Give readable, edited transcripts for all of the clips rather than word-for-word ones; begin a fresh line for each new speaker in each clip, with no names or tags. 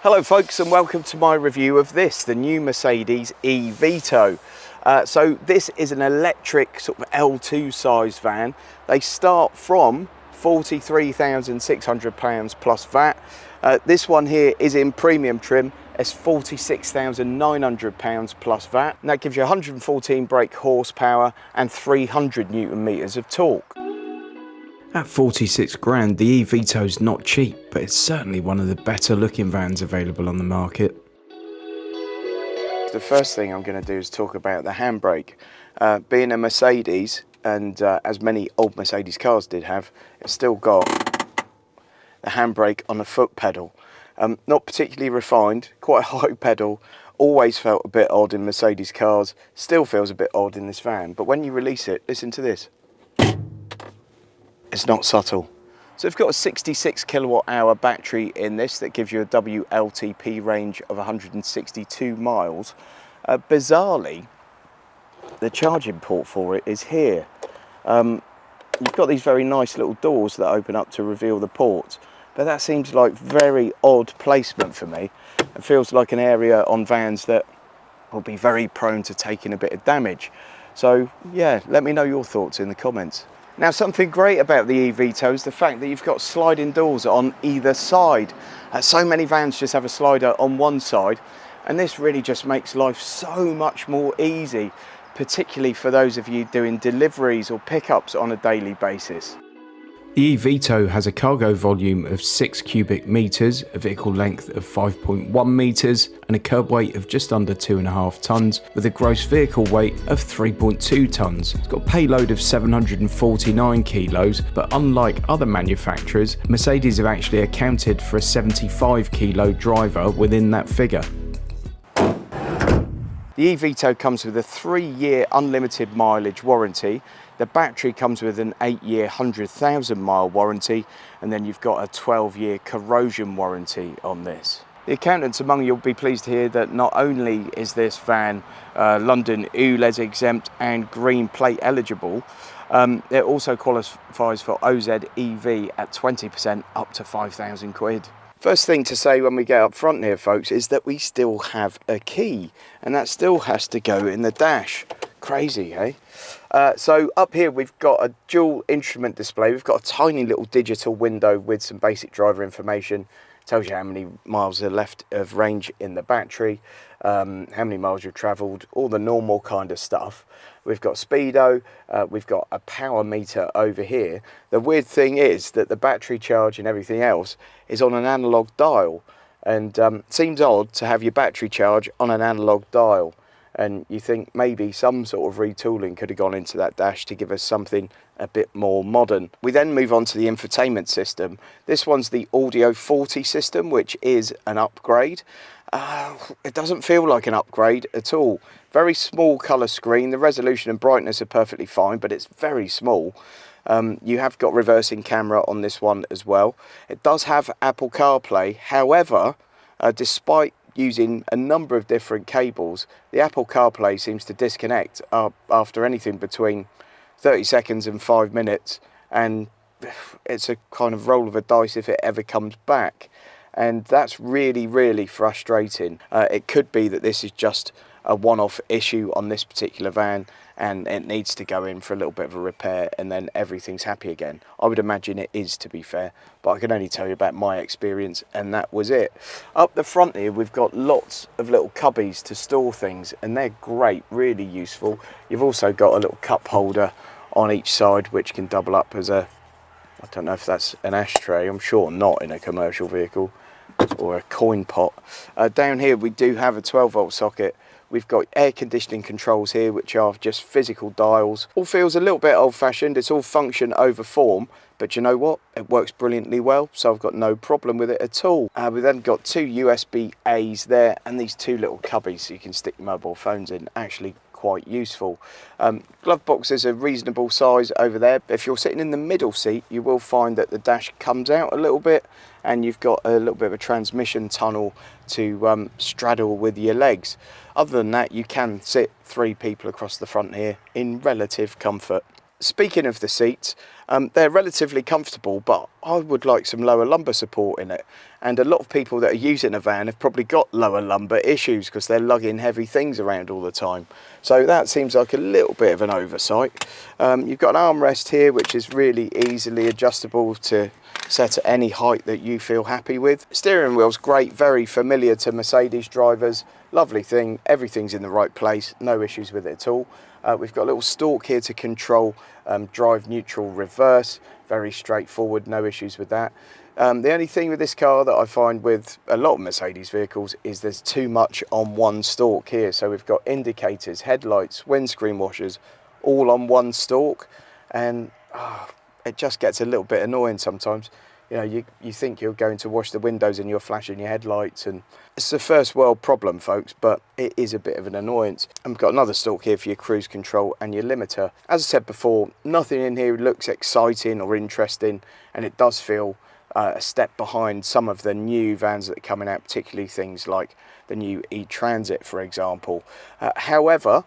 Hello folks, and welcome to my review of this, the new Mercedes eVito. So this is an electric sort of L2 size van. They start from £43,600 plus VAT. This one here is in premium trim. It's £46,900 plus VAT. And that gives you 114 brake horsepower and 300 Newton meters of torque. At 46 grand, the eVito's not cheap, but it's certainly one of the better looking vans available on the market. The first thing I'm going to do is talk about the handbrake. Being a Mercedes, and as many old Mercedes cars did have, it's still got the handbrake on the foot pedal. Not particularly refined, quite a high pedal. Always felt a bit odd in Mercedes cars, still feels a bit odd in this van, but when you release it, listen to this. It's not subtle. So we've got a 66 kilowatt hour battery in this that gives you a WLTP range of 162 miles. Bizarrely, the charging port for it is here. You've got these very nice little doors that open up to reveal the ports, but that seems like very odd placement for me. It feels like an area on vans that will be very prone to taking a bit of damage. So yeah, let me know your thoughts in the comments. Now, something great about the eVito is the fact that you've got sliding doors on either side. So many vans just have a slider on one side, and this really just makes life so much more easy, particularly for those of you doing deliveries or pickups on a daily basis. The eVito has a cargo volume of 6 cubic meters, a vehicle length of 5.1 meters, and a curb weight of just under 2.5 tons, with a gross vehicle weight of 3.2 tons. It's got a payload of 749 kilos, but unlike other manufacturers, Mercedes have actually accounted for a 75 kilo driver within that figure. The eVito comes with a 3-year unlimited mileage warranty. The battery comes with an 8-year 100,000 mile warranty, and then you've got a 12-year corrosion warranty on this. The accountants among you will be pleased to hear that not only is this van London 𝘾𝙁𝙁𝙁𝙁𝙁𝙁 exempt and green plate eligible, it also qualifies for OZ EV at 20% up to 5,000 quid. First thing to say when we get up front here, folks, is that we still have a key, and that still has to go in the dash. Crazy, eh? So up here we've got a dual instrument display. We've got a tiny little digital window with some basic driver information. Tells you how many miles are left of range in the battery, how many miles you've travelled, all the normal kind of stuff. We've got speedo, we've got a power meter over here. The weird thing is that the battery charge and everything else is on an analog dial, and seems odd to have your battery charge on an analog dial. And you think maybe some sort of retooling could have gone into that dash to give us something a bit more modern. We then move on to the infotainment system. This one's the Audio 40 system, which is an upgrade. It doesn't feel like an upgrade at all. Very small colour screen. The resolution and brightness are perfectly fine, but it's very small. You have got reversing camera on this one as well. It does have Apple CarPlay. However, despite using a number of different cables, the Apple CarPlay seems to disconnect after anything between 30 seconds and 5 minutes, and it's a kind of roll of a dice if it ever comes back, and that's really, really frustrating. It could be that this is just a one-off issue on this particular van, and it needs to go in for a little bit of a repair, and then everything's happy again. I would imagine it is, to be fair, but I can only tell you about my experience, and that was it. Up the front here, we've got lots of little cubbies to store things, and they're great, really useful. You've also got a little cup holder on each side, which can double up as a, I don't know if that's an ashtray, I'm sure not in a commercial vehicle, or a coin pot. Down here, we do have a 12-volt socket. We've got air conditioning controls here, which are just physical dials. All feels a little bit old-fashioned. It's all function over form, but you know what? It works brilliantly well, so I've got no problem with it at all. We've then got 2 USB-A's there, and these 2 little cubbies so you can stick your mobile phones in. Actually quite useful. Glove box is a reasonable size over there. If you're sitting in the middle seat, you will find that the dash comes out a little bit, and you've got a little bit of a transmission tunnel to straddle with your legs. Other than that, you can sit 3 people across the front here in relative comfort. Speaking of the seats, they're relatively comfortable, but I would like some lower lumbar support in it. And a lot of people that are using a van have probably got lower lumbar issues because they're lugging heavy things around all the time. So that seems like a little bit of an oversight. You've got an armrest here, which is really easily adjustable to set at any height that you feel happy with. Steering wheel's great, very familiar to Mercedes drivers. Lovely thing, everything's in the right place, no issues with it at all. We've got a little stalk here to control drive, neutral, reverse. Very straightforward, no issues with that. The only thing with this car that I find with a lot of Mercedes vehicles is there's too much on one stalk here. So we've got indicators, headlights, windscreen washers, all on one stalk. And it just gets a little bit annoying sometimes. You know, you think you're going to wash the windows and you're flashing your headlights, and it's a first world problem, folks, but it is a bit of an annoyance. And we've got another stalk here for your cruise control and your limiter. As I said before, nothing in here looks exciting or interesting, and it does feel a step behind some of the new vans that are coming out, particularly things like the new e-Transit, for example. However,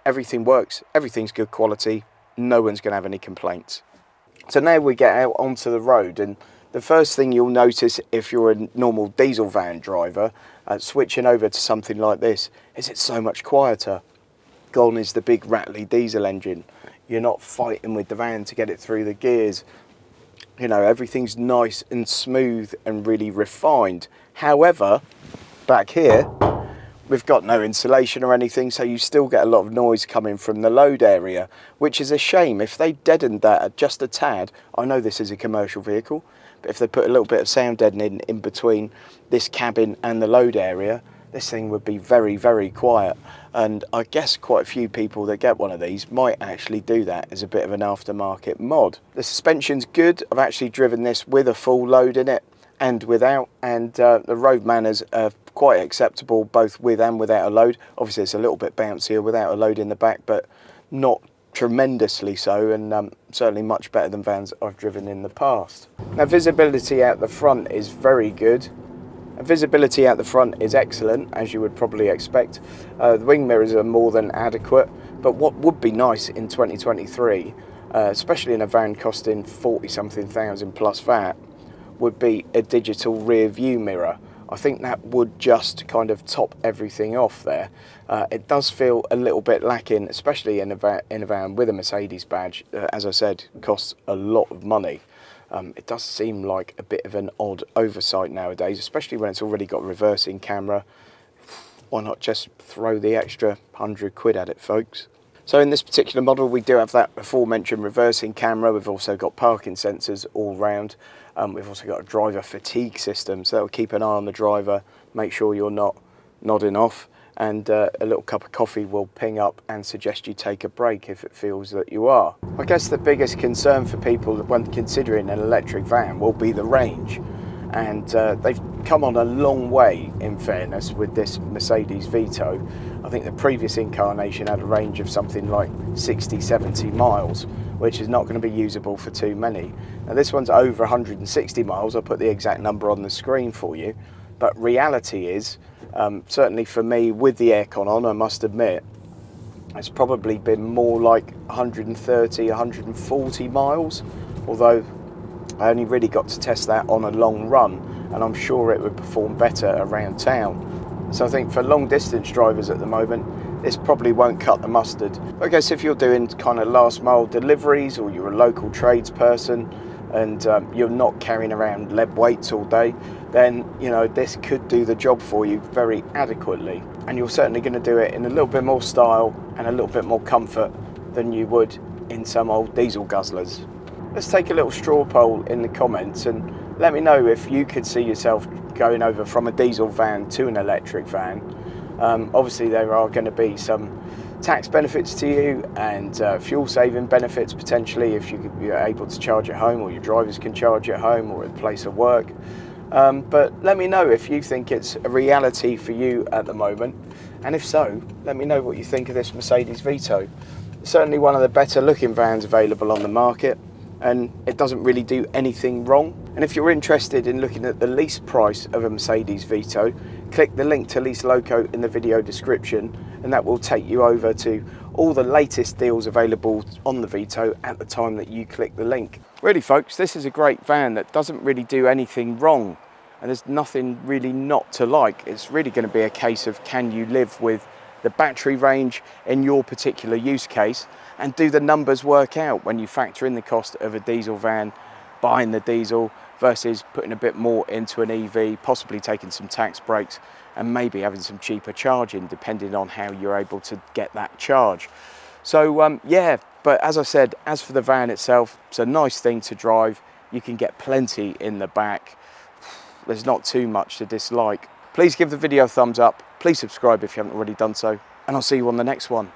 everything works, everything's good quality, no one's going to have any complaints. So now we get out onto the road, and the first thing you'll notice if you're a normal diesel van driver, switching over to something like this, is it's so much quieter. Gone is the big rattly diesel engine. You're not fighting with the van to get it through the gears. You know, everything's nice and smooth and really refined. However, back here, we've got no insulation or anything, so you still get a lot of noise coming from the load area, which is a shame. If they deadened that just a tad, I know this is a commercial vehicle, but if they put a little bit of sound deadening in between this cabin and the load area, this thing would be very, very quiet. And I guess quite a few people that get one of these might actually do that as a bit of an aftermarket mod. The suspension's good. I've actually driven this with a full load in it and without, and the road manners are quite acceptable both with and without a load. Obviously it's a little bit bouncier without a load in the back, but not tremendously so, and certainly much better than vans I've driven in the past. Now, visibility out the front is very good. Visibility out the front is excellent, as you would probably expect. The wing mirrors are more than adequate, but what would be nice in 2023, especially in a van costing 40-something thousand plus VAT, would be a digital rear view mirror. I think that would just kind of top everything off there. It does feel a little bit lacking, especially in a van with a Mercedes badge. As I said, costs a lot of money. It does seem like a bit of an odd oversight nowadays, especially when it's already got a reversing camera. Why not just throw the extra £100 at it, folks? So in this particular model, we do have that aforementioned reversing camera. We've also got parking sensors all round. We've also got a driver fatigue system, so that'll keep an eye on the driver, make sure you're not nodding off, and a little cup of coffee will ping up and suggest you take a break if it feels that you are. I guess the biggest concern for people when considering an electric van will be the range, and they've come on a long way, in fairness, with this Mercedes Vito. I think the previous incarnation had a range of something like 60-70 miles, which is not going to be usable for too many. Now this one's over 160 miles, I'll put the exact number on the screen for you, but reality is, certainly for me with the aircon on, I must admit, it's probably been more like 130, 140 miles, although I only really got to test that on a long run, and I'm sure it would perform better around town. So I think for long distance drivers at the moment, this probably won't cut the mustard. I guess if you're doing kind of last mile deliveries, or you're a local tradesperson and you're not carrying around lead weights all day, then you know this could do the job for you very adequately. And you're certainly going to do it in a little bit more style and a little bit more comfort than you would in some old diesel guzzlers. Let's take a little straw poll in the comments and let me know if you could see yourself going over from a diesel van to an electric van. Obviously there are going to be some tax benefits to you and fuel saving benefits potentially if you're able to charge at home, or your drivers can charge at home or at the place of work. But let me know if you think it's a reality for you at the moment, and if so, let me know what you think of this Mercedes Vito. Certainly one of the better looking vans available on the market, and it doesn't really do anything wrong. And if you're interested in looking at the lease price of a Mercedes Vito, click the link to Lease Loco in the video description, and that will take you over to all the latest deals available on the 𝙬𝙗 at the time that you click the link. Really folks, this is a great van that doesn't really do anything wrong, and there's nothing really not to like. It's really going to be a case of, can you live with the battery range in your particular use case, and do the numbers work out when you factor in the cost of a diesel van, buying the diesel versus putting a bit more into an EV, possibly taking some tax breaks and maybe having some cheaper charging depending on how you're able to get that charge. So yeah, but as I said, as for the van itself, it's a nice thing to drive. You can get plenty in the back. There's not too much to dislike. Please give the video a thumbs up. Please subscribe if you haven't already done so, and I'll see you on the next one.